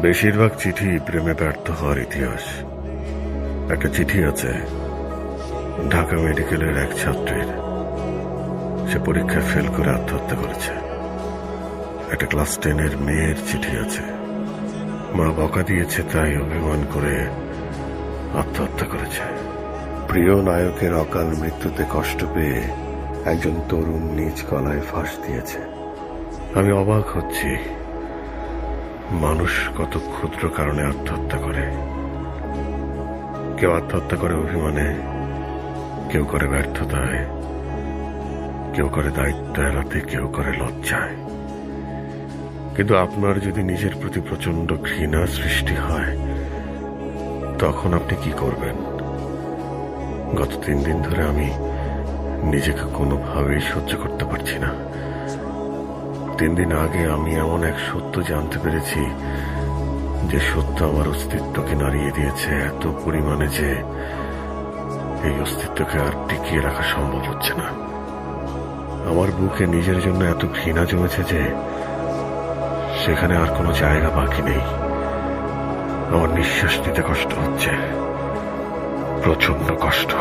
বেশিরভাগ চিঠি প্রেমে ব্যর্থ হওয়ার ইতিহাস। একটা চিঠি আছে ঢাকা মেডিকেলের এক ছাত্রীর, সে পরীক্ষায় ফেল করে আত্মহত্যা করেছে। একটা ক্লাস 10-এর মেয়ের চিঠি আছে, মা বকা দিয়েছে তাই অভিমান করে আত্মহত্যা করেছে। প্রিয় নায়কের অকাল মৃত্যুতে কষ্ট পেয়ে একজন তরুণ নিজ গলায় ফাঁস দিয়েছে। আমি অবাক হচ্ছি মানুষ কত ক্ষুদ্র কারণে আত্মহত্যা করে। কেউ আত্মহত্যা করে অভিমানে, কেউ করে ব্যর্থতায়, কেউ করে দায়িত্ব এড়াতে, কেউ করে লজ্জায়। কিন্তু আপনার যদি নিজের প্রতি প্রচন্ড ঘৃণা সৃষ্টি হয়, তখন আপনি কি করবেন? গত 3 দিন ধরে আমি নিজেকে কোনোভাবেই সহ্য করতে পারছি না। 3 দিন আগে আমি এমন এক সত্য জানতে পেরেছি যে সত্য আমার অস্তিত্বকে নাড়িয়ে দিয়েছে এত পরিমাণে যে এই অস্তিত্বকে আর টিকিয়ে রাখা সম্ভব হচ্ছে না। আমার বুকে নিজের জন্য এত ঘৃণা জমেছে যে সেখানে আর কোনো জায়গা বাকি নেই। আমার নিঃশ্বাস নিতে কষ্ট হচ্ছে, প্রচন্ড কষ্ট।